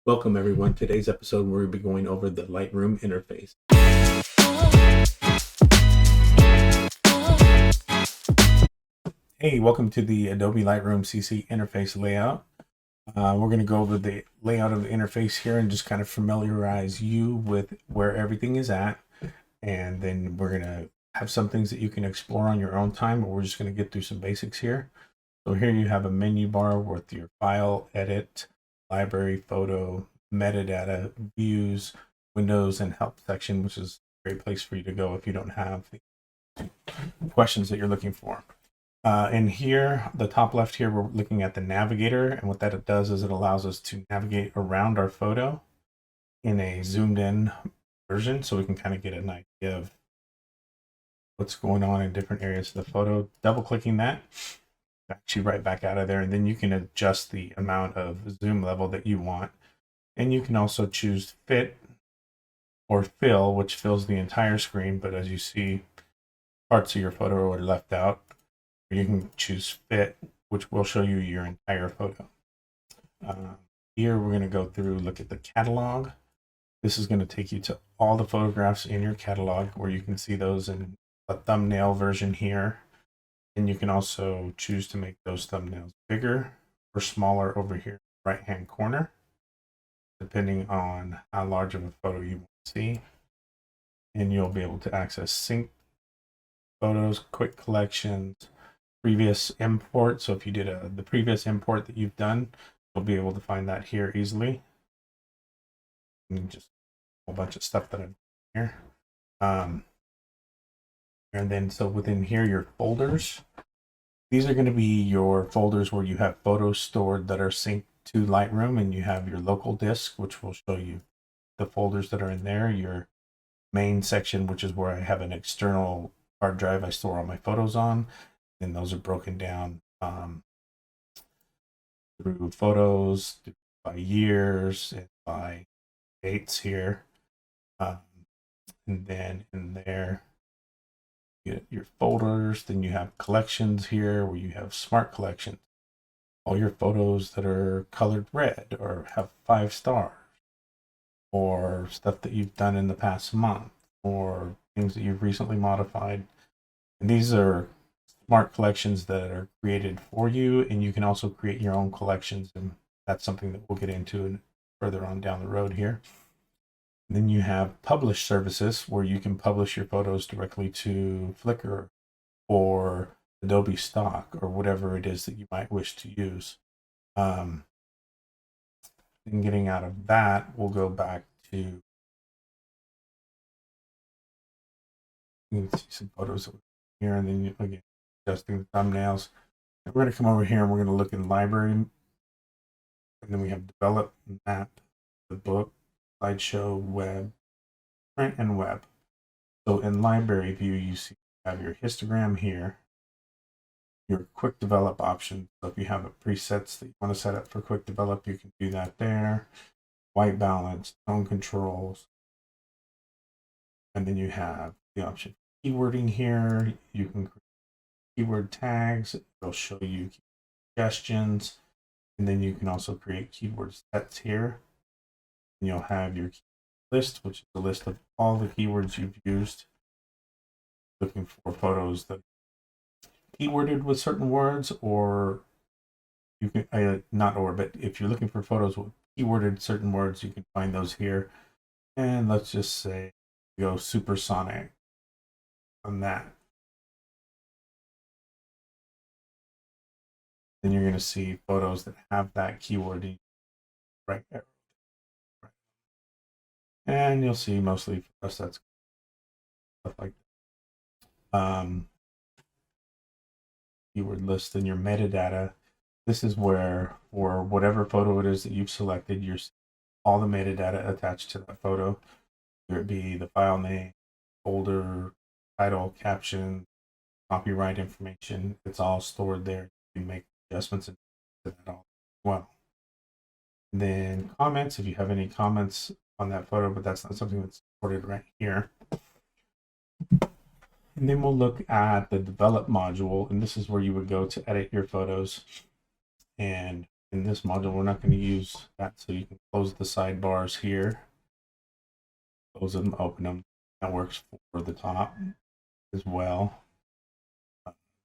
Welcome everyone. Today's episode we'll be going over the Lightroom interface. Hey, welcome to the Adobe Lightroom CC interface layout. We're going to go over the layout of the interface here and just kind of familiarize you with where everything is at. And then we're going to have some things that you can explore on your own time, but we're just going to get through some basics here. So here you have a menu bar with your file, edit, library, photo, metadata, views, windows, and help section, which is a great place for you to go if you don't have the questions that you're looking for. In here, the top left here, we're looking at the Navigator, and what that does is it allows us to navigate around our photo in a zoomed in version, so we can kind of get an idea of what's going on in different areas of the photo. Double clicking that backs you right back out of there, and then you can adjust the amount of zoom level that you want. And you can also choose fit or fill, which fills the entire screen, but as you see, parts of your photo are left out. You can choose fit, which will show you your entire photo. Here we're going to go through, look at the catalog. This is going to take you to all the photographs in your catalog, where you can see those in a thumbnail version here. And you can also choose to make those thumbnails bigger or smaller over here in the right-hand corner, depending on how large of a photo you want to see. And you'll be able to access sync photos, quick collections, previous import. So if you did the previous import that you've done, you'll be able to find that here easily. And just a whole bunch of stuff that I've done here. And then so within here, your folders. These are going to be your folders where you have photos stored that are synced to Lightroom, and you have your local disk, which will show you the folders that are in there, your main section, which is where I have an external hard drive I store all my photos on, and those are broken down through photos, by years, and by dates here. And then in there, you get your folders. Then you have collections here where you have smart collections, all your photos that are colored red or have 5 stars, or stuff that you've done in the past month, or things that you've recently modified. And these are smart collections that are created for you, and you can also create your own collections, and that's something that we'll get into further on down the road here. And then you have publish services, where you can publish your photos directly to Flickr or Adobe Stock or whatever it is that you might wish to use. And getting out of that, we'll go back to, you can see some photos here, and then again, adjusting the thumbnails. And we're going to come over here and we're going to look in library, and then we have develop, map, the book, slideshow, web, print, and web. So in library view, you see you have your histogram here, your quick develop option. So if you have presets that you want to set up for quick develop, you can do that there. White balance, tone controls, and then you have the option for keywording here. You can create keyword tags. It'll show you suggestions, and then you can also create keyword sets here. And you'll have your list, which is a list of all the keywords you've used, looking for photos that keyworded with certain words, or you can not or, but if you're looking for photos with keyworded certain words, you can find those here. And let's just say go supersonic on that. Then you're going to see photos that have that keyword right there. And you'll see mostly for us that's stuff like that. Keyword list and your metadata. This is where, for whatever photo it is that you've selected, you're all the metadata attached to that photo, whether it be the file name, folder, title, caption, copyright information. It's all stored there. You can make adjustments to that all as well. And then comments, if you have any comments on that photo, but that's not something that's supported right here. And then we'll look at the develop module, and this is where you would go to edit your photos. And in this module, we're not going to use that. So you can close the sidebars here, close them, open them. That works for the top as well.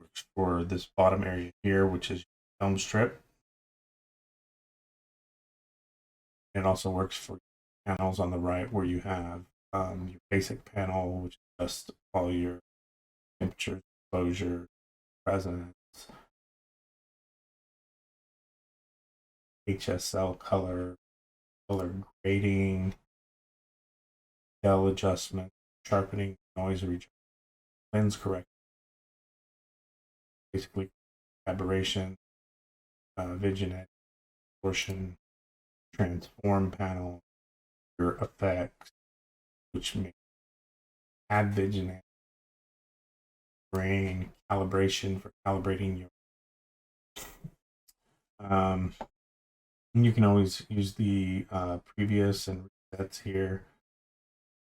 Works for this bottom area here, which is film strip. It also works for panels on the right where you have your basic panel, which is just all your temperature, exposure, resonance, HSL color, color grading, scale adjustment, sharpening, noise reduction, lens correction, basically aberration, vignette, distortion, transform panel, your effects, which may add vignette, grain, calibration for calibrating your. You can always use the previous and resets here,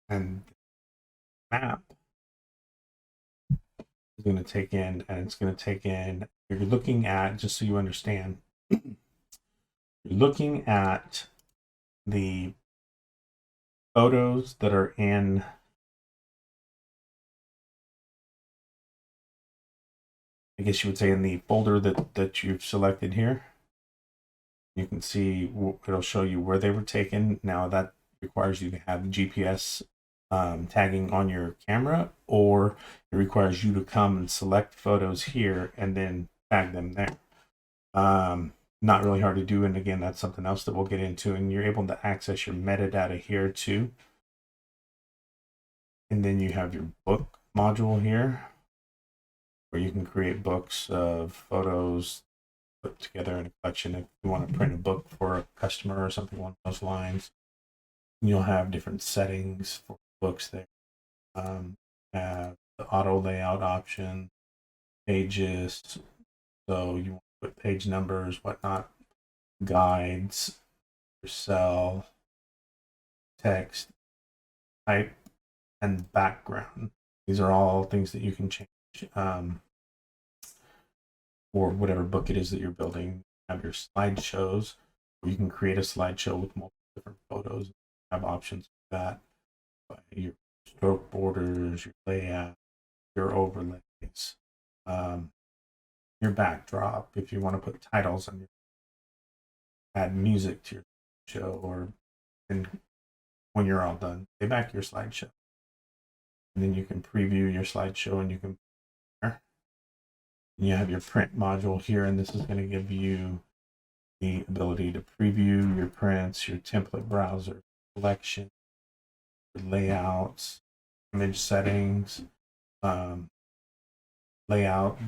and map is going to take in, and it's going to take in. You're looking at, just so you understand, you're looking at the photos that are in I guess you would say in the folder that you've selected here. You can see it'll show you where they were taken. Now that requires you to have GPS tagging on your camera, or it requires you to come and select photos here and then tag them there. Not really hard to do, and again, that's something else that we'll get into. And you're able to access your metadata here too. And then you have your book module here, where you can create books of photos put together in a collection. If you want to print a book for a customer or something along those lines, you'll have different settings for books there. Have the auto layout option, pages, so you want to put page numbers, whatnot, guides, cell, text, type, and background. These are all things that you can change for whatever book it is that you're building. Have your slideshows, where you can create a slideshow with multiple different photos. Have options for that. Your stroke borders, your layout, your overlays, your backdrop. If you want to put titles on your, add music to your show, or and when you're all done, stay back your slideshow, and then you can preview your slideshow, and you can. You have your print module here, and this is going to give you the ability to preview your prints, your template browser, selection, layouts, image settings, layout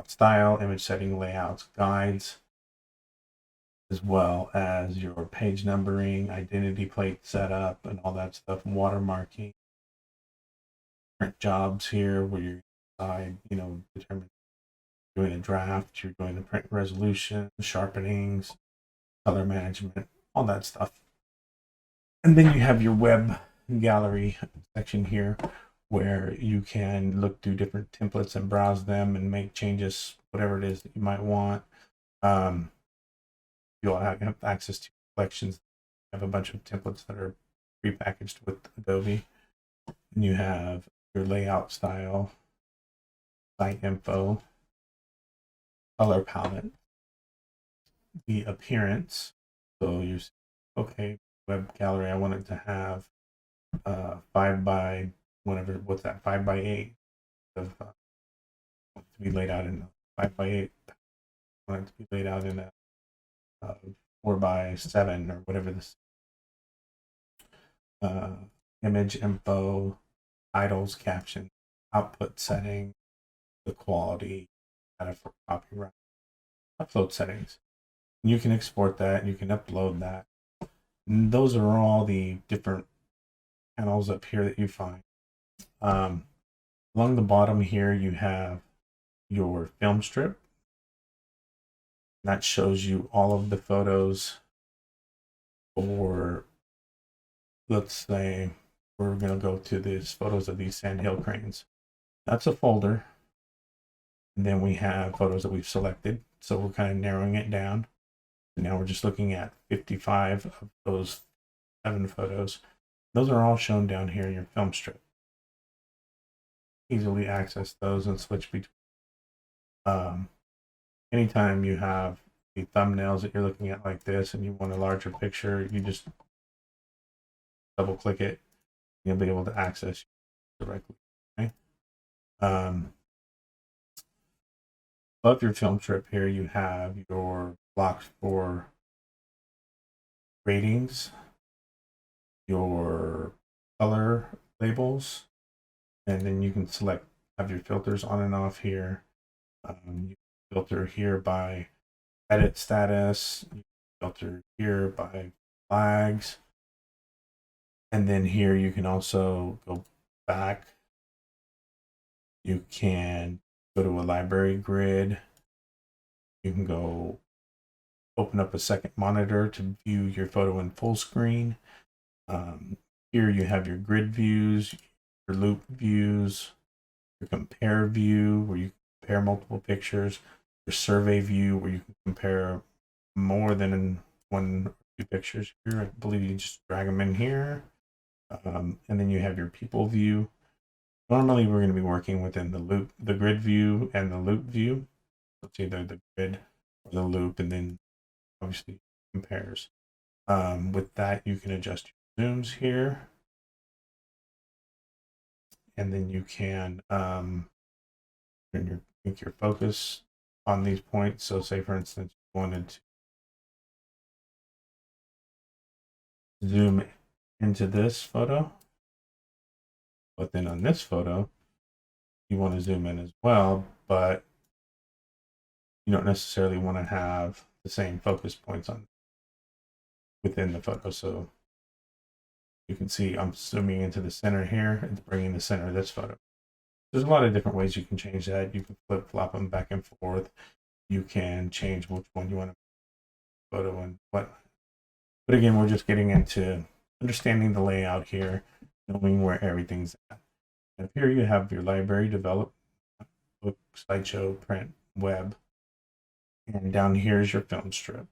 style, image setting, layouts, guides, as well as your page numbering, identity plate setup, and all that stuff, watermarking, print jobs here, where you decide, determine doing a draft, you're doing the print resolution, sharpenings, color management, all that stuff. And then you have your web gallery section here, where you can look through different templates and browse them and make changes, whatever it is that you might want. You'll have access to collections. You have a bunch of templates that are prepackaged with Adobe. And you have your layout style, site info, color palette, the appearance. So you're okay, web gallery, I want it to have 5 by whatever, what's that, 5 by 8 of to be laid out in 5 by 8. I want it to be laid out in a 4 by 7 or whatever this image info, titles, caption, output setting, the quality, data for copyright, upload settings. You can export that, you can upload that. And those are all the different panels up here that you find. Along the bottom here, you have your film strip. That shows you all of the photos for, let's say, we're going to go to these photos of these sandhill cranes. That's a folder. And then we have photos that we've selected. So we're kind of narrowing it down. Now we're just looking at 55 of those 7 photos. Those are all shown down here in your film strip. Easily access those and switch between. Anytime you have the thumbnails that you're looking at like this and you want a larger picture, you just double click it. You'll be able to access directly. Okay. Above your film strip here, you have your blocks for ratings, your color labels, and then you can select, have your filters on and off here. You filter here by edit status, you filter here by flags, and then here you can also go back. You can go to a library grid. You can go open up a second monitor to view your photo in full screen. Here you have your grid views, your loop views, your compare view where you compare multiple pictures, your survey view where you can compare more than one or two pictures here. I believe you just drag them in here. And then you have your people view. Normally we're going to be working within the grid view and the loop view. Let's either the grid or the loop, and then obviously compares. With that, you can adjust your zooms here. And then you can make your focus on these points. So say for instance, you wanted to zoom into this photo, but then on this photo, you want to zoom in as well, but you don't necessarily want to have the same focus points on within the photo. So you can see I'm zooming into the center here and bringing the center of this photo. There's a lot of different ways you can change that. You can flip-flop them back and forth. You can change which one you want to photo and what. But again, we're just getting into understanding the layout here, knowing where everything's at. And here you have your library, develop, book, slideshow, print, web. And down here is your film strip.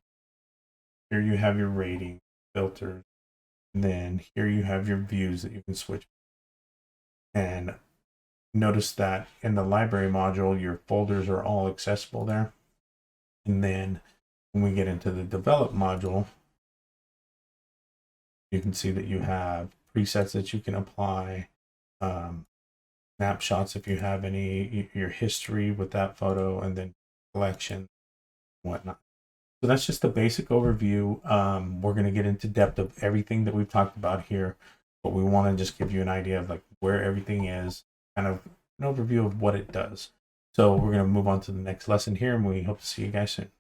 Here you have your rating, filters. And then here you have your views that you can switch. And notice that in the library module, your folders are all accessible there. And then when we get into the develop module, you can see that you have presets that you can apply, snapshots if you have any, your history with that photo, and then collection, whatnot. So that's just a basic overview. We're going to get into depth of everything that we've talked about here, but we want to just give you an idea of like where everything is, kind of an overview of what it does. So we're going to move on to the next lesson here, and we hope to see you guys soon.